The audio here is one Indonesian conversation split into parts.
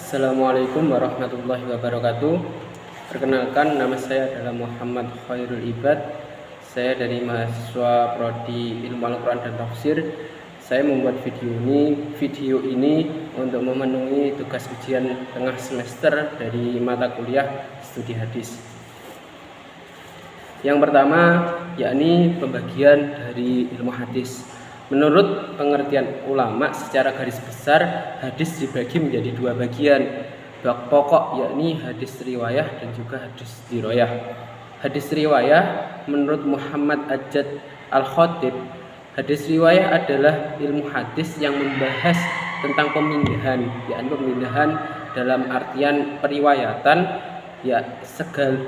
Assalamualaikum warahmatullahi wabarakatuh. Perkenalkan, nama saya adalah Muhammad Khairul Ibad. Saya dari mahasiswa Prodi Ilmu Al-Quran dan Tafsir. Saya membuat video ini untuk memenuhi tugas ujian tengah semester dari mata kuliah studi hadis. Yang pertama yakni pembagian dari ilmu hadis. Menurut pengertian ulama, secara garis besar hadis dibagi menjadi dua bagian. Bab pokok yakni hadis riwayah dan juga hadis diroyah. Hadis riwayah menurut Muhammad Ajad Al-Khatib, hadis riwayah adalah ilmu hadis yang membahas tentang pemindahan, yakni pemindahan dalam artian periwayatan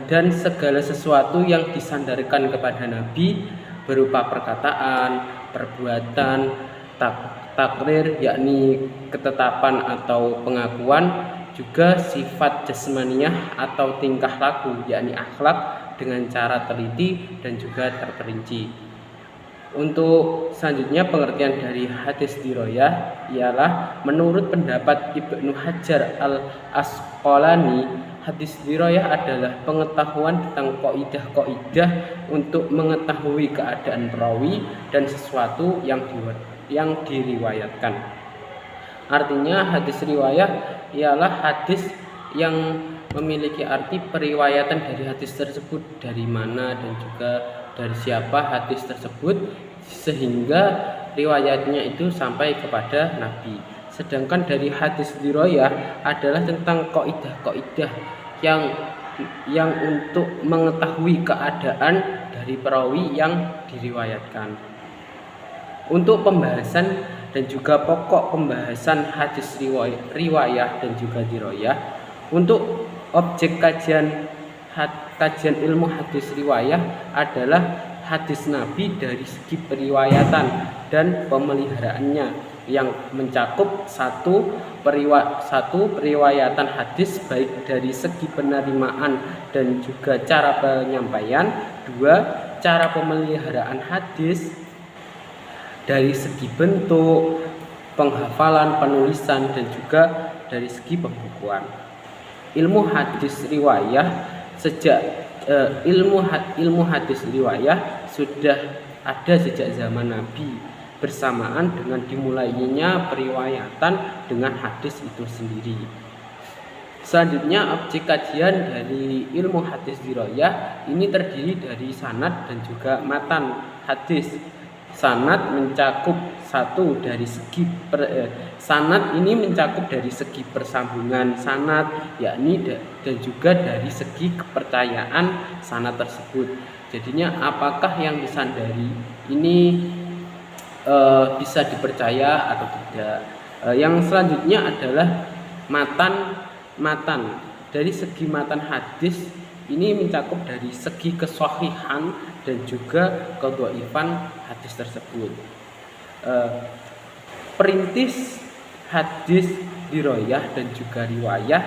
dan segala sesuatu yang disandarkan kepada Nabi berupa perkataan, perbuatan, takrir yakni ketetapan atau pengakuan, juga sifat jasmaniyah atau tingkah laku yakni akhlak dengan cara teliti dan juga terperinci. Untuk selanjutnya pengertian dari hadis diroyah ialah menurut pendapat Ibnu Hajar Al-Asqalani, hadis diroyah adalah pengetahuan tentang kaidah-kaidah untuk mengetahui keadaan perawi dan sesuatu yang diriwayatkan. Artinya hadis riwayah ialah hadis yang memiliki arti periwayatan dari hadis tersebut, dari mana dan juga dari siapa hadis tersebut, sehingga riwayatnya itu sampai kepada Nabi. Sedangkan dari hadis diroyah adalah tentang kaidah-kaidah yang untuk mengetahui keadaan dari perawi yang diriwayatkan. Untuk pembahasan dan juga pokok pembahasan hadis riwayah dan juga diroyah, untuk objek kajian ilmu hadis riwayah adalah hadis Nabi dari segi periwayatan dan pemeliharaannya, yang mencakup satu periwayatan hadis baik dari segi penerimaan dan juga cara penyampaian, dua cara pemeliharaan hadis dari segi bentuk, penghafalan, penulisan, dan juga dari segi pembukuan. Ilmu hadis riwayah ilmu hadis riwayah sudah ada sejak zaman Nabi, bersamaan dengan dimulainya periwayatan dengan hadis itu sendiri. Selanjutnya objek kajian dari ilmu hadis riwayah ini terdiri dari sanad dan juga matan hadis. Sanad mencakup sanad ini mencakup dari segi persambungan sanad, yakni dan juga dari segi kepercayaan sanad tersebut. Jadinya apakah yang disandari ini bisa dipercaya atau tidak. Yang selanjutnya adalah matan. Dari segi matan hadis ini mencakup dari segi kesahihan dan juga kedhaifan hadis tersebut. Perintis hadis diroyah dan juga riwayah.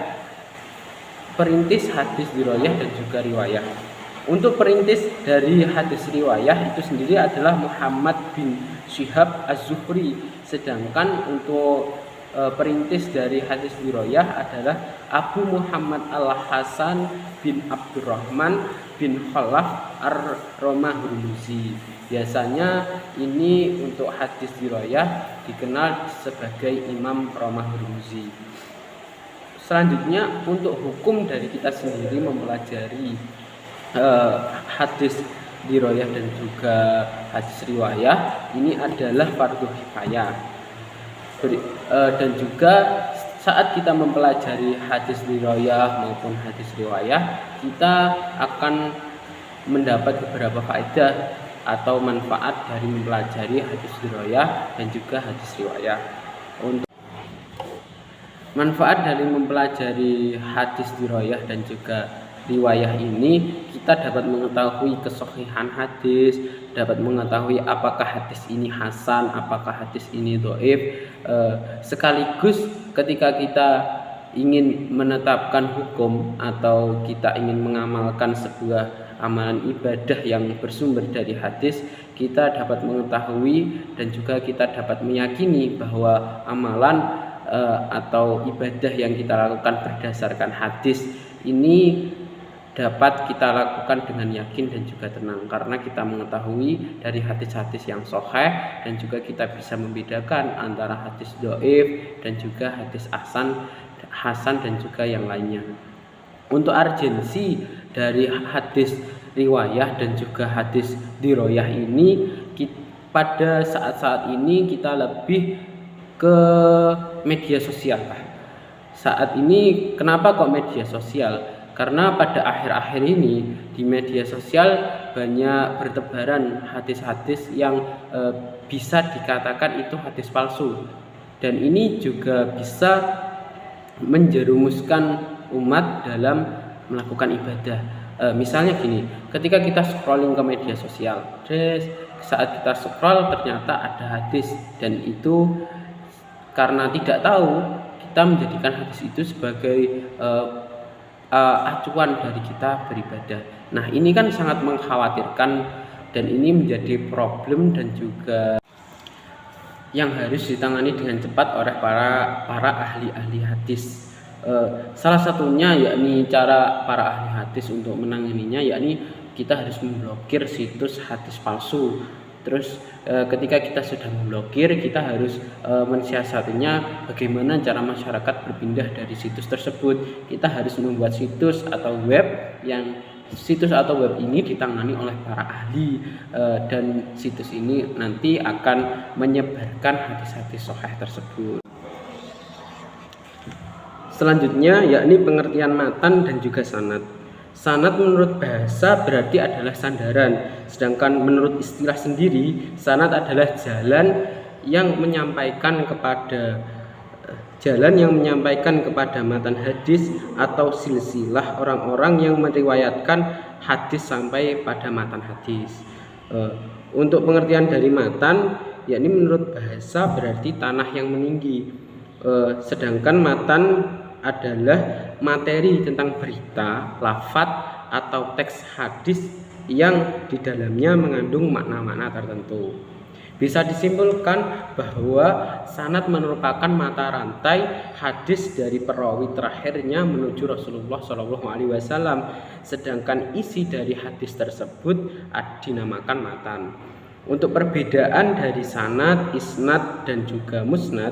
Untuk perintis dari hadis riwayah itu sendiri adalah Muhammad bin Syihab Az-Zuhri, sedangkan untuk perintis dari hadis diroyah adalah Abu Muhammad Al-Hasan bin Abdurrahman bin Khalaf Ar-Romah-Hurmuzi. Biasanya ini untuk hadis diroyah dikenal sebagai Imam Romah-Hurmuzi. Selanjutnya untuk hukum dari kita sendiri mempelajari hadis diroyah dan juga hadis riwayah ini adalah fardu kifayah. Dan juga saat kita mempelajari hadis riwayah maupun hadis riwayah, kita akan mendapat beberapa faedah atau manfaat dari mempelajari hadis riwayah dan juga hadis riwayah. Untuk manfaat dari mempelajari hadis riwayah dan juga riwayah ini, kita dapat mengetahui kesahihan hadis, dapat mengetahui apakah hadis ini hasan, apakah hadis ini dhaif. Sekaligus ketika kita ingin menetapkan hukum atau kita ingin mengamalkan sebuah amalan ibadah yang bersumber dari hadis, kita dapat mengetahui dan juga kita dapat meyakini bahwa amalan atau ibadah yang kita lakukan berdasarkan hadis ini dapat kita lakukan dengan yakin dan juga tenang, karena kita mengetahui dari hadis-hadis yang sahih, dan juga kita bisa membedakan antara hadis dhaif dan juga hadis hasan dan juga yang lainnya. Untuk urgensi dari hadis riwayah dan juga hadis diroyah ini, pada saat-saat ini kita lebih ke media sosial. Saat ini kenapa kok media sosial? Karena pada akhir-akhir ini di media sosial banyak bertebaran hadis-hadis yang bisa dikatakan itu hadis palsu, dan ini juga bisa menjerumuskan umat dalam melakukan ibadah. Misalnya gini, ketika kita scrolling ke media sosial, terus saat kita scroll ternyata ada hadis, dan itu karena tidak tahu kita menjadikan hadis itu sebagai acuan dari kita beribadah. Nah, ini kan sangat mengkhawatirkan, dan ini menjadi problem dan juga yang harus ditangani dengan cepat oleh para ahli-ahli hadis. Salah satunya yakni cara para ahli hadis untuk menanganinya, yakni kita harus memblokir situs hadis palsu. Terus ketika kita sudah memblokir, kita harus mensiasatinya bagaimana cara masyarakat berpindah dari situs tersebut. Kita harus membuat situs atau web ini ditangani oleh para ahli, dan situs ini nanti akan menyebarkan hadis-hadis sahih tersebut. Selanjutnya yakni pengertian matan dan juga sanad. Sanad menurut bahasa berarti adalah sandaran, sedangkan menurut istilah sendiri, sanad adalah jalan yang menyampaikan kepada matan hadis atau silsilah orang-orang yang meriwayatkan hadis sampai pada matan hadis. Untuk pengertian dari matan, yakni menurut bahasa berarti tanah yang meninggi, sedangkan matan adalah materi tentang berita, lafaz atau teks hadis yang di dalamnya mengandung makna-makna tertentu. Bisa disimpulkan bahwa sanad merupakan mata rantai hadis dari perawi terakhirnya menuju Rasulullah SAW, sedangkan isi dari hadis tersebut dinamakan matan. Untuk perbedaan dari sanad, isnad dan juga musnad,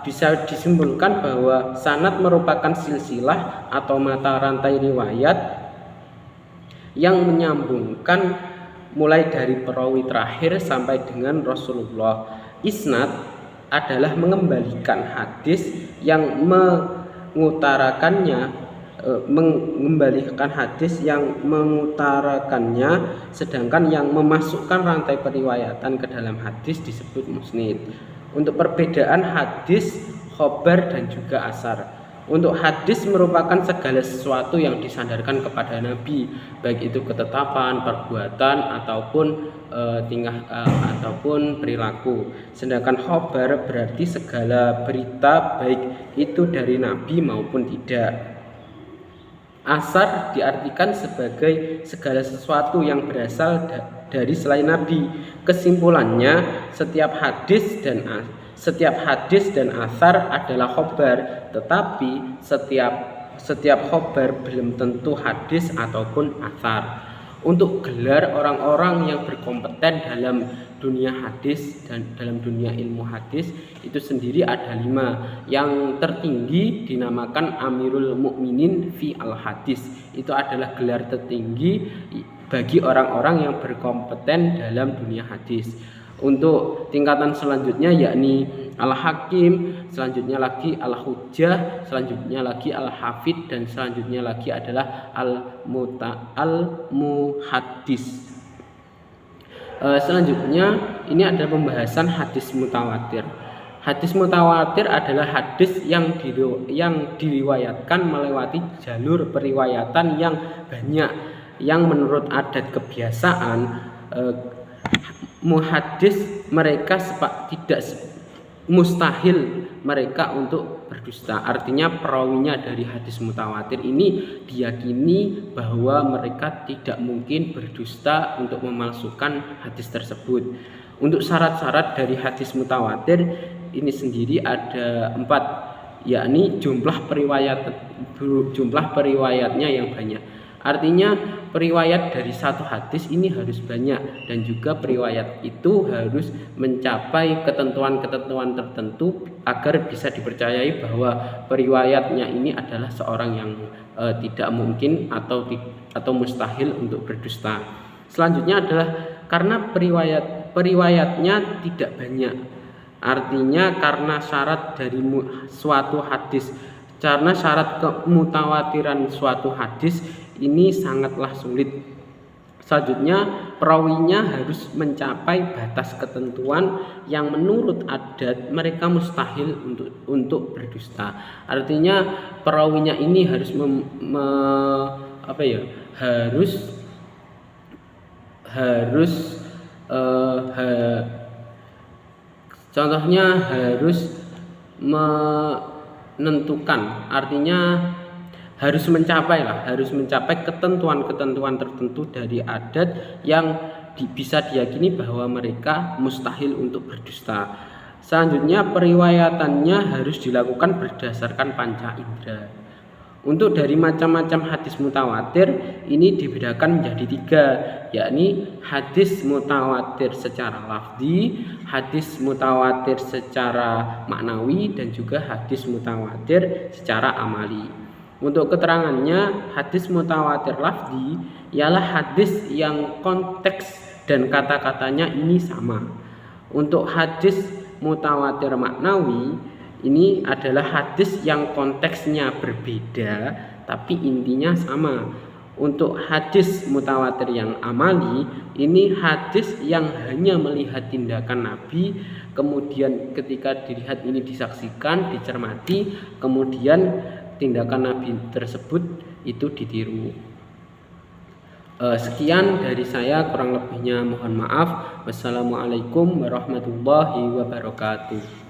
bisa disimpulkan bahwa sanad merupakan silsilah atau mata rantai riwayat yang menyambungkan mulai dari perawi terakhir sampai dengan Rasulullah. Isnad adalah mengembalikan hadis yang mengutarakannya, sedangkan yang memasukkan rantai periwayatan ke dalam hadis disebut musnid. Untuk perbedaan hadis, khobar dan juga asar. Untuk hadis merupakan segala sesuatu yang disandarkan kepada Nabi, baik itu ketetapan, perbuatan ataupun ataupun perilaku. Sedangkan khobar berarti segala berita baik itu dari Nabi maupun tidak. Asar diartikan sebagai segala sesuatu yang berasal dari selain Nabi. Kesimpulannya, setiap hadis dan asar adalah khobar, tetapi setiap khobar belum tentu hadis ataupun asar. Untuk gelar orang-orang yang berkompeten dalam dunia hadis dan dalam dunia ilmu hadis itu sendiri ada 5. Yang tertinggi dinamakan Amirul Mukminin fi al-Hadis. Itu adalah gelar tertinggi bagi orang-orang yang berkompeten dalam dunia hadis. Untuk tingkatan selanjutnya yakni Al-Hakim, selanjutnya lagi Al-Hujjah, selanjutnya lagi Al-Hafid, dan selanjutnya lagi adalah Al-Muhaddis. Selanjutnya ini ada pembahasan hadis mutawatir. Hadis mutawatir adalah hadis yang diriwayatkan melewati jalur periwayatan yang banyak, yang menurut adat kebiasaan muhaddis mereka tidak mustahil mereka untuk berdusta. Artinya perawinya dari hadis mutawatir ini diyakini bahwa mereka tidak mungkin berdusta untuk memalsukan hadis tersebut. Untuk syarat-syarat dari hadis mutawatir ini sendiri ada 4, yakni jumlah periwayatnya yang banyak. Artinya periwayat dari satu hadis ini harus banyak, dan juga periwayat itu harus mencapai ketentuan-ketentuan tertentu agar bisa dipercayai bahwa periwayatnya ini adalah seorang yang tidak mungkin atau mustahil untuk berdusta. Selanjutnya adalah karena periwayatnya tidak banyak. Artinya karena syarat dari suatu hadis, karena syarat kemutawatiran suatu hadis ini sangatlah sulit. Selanjutnya perawinya harus mencapai batas ketentuan yang menurut adat mereka mustahil untuk berdusta. Artinya perawinya ini harus contohnya harus menentukan, artinya harus mencapai ketentuan-ketentuan tertentu dari adat yang bisa diyakini bahwa mereka mustahil untuk berdusta. Selanjutnya periwayatannya harus dilakukan berdasarkan panca indera. Untuk dari macam-macam hadis mutawatir ini dibedakan menjadi 3, yakni hadis mutawatir secara lafzi, hadis mutawatir secara maknawi, dan juga hadis mutawatir secara amali. Untuk keterangannya, hadis mutawatir lafzi ialah hadis yang konteks dan kata-katanya ini sama. Untuk hadis mutawatir maknawi ini adalah hadis yang konteksnya berbeda tapi intinya sama. Untuk hadis mutawatir yang amali ini hadis yang hanya melihat tindakan Nabi, kemudian ketika dilihat ini disaksikan, dicermati, kemudian tindakan Nabi tersebut itu ditiru. Sekian dari saya, kurang lebihnya mohon maaf. Wassalamualaikum warahmatullahi wabarakatuh.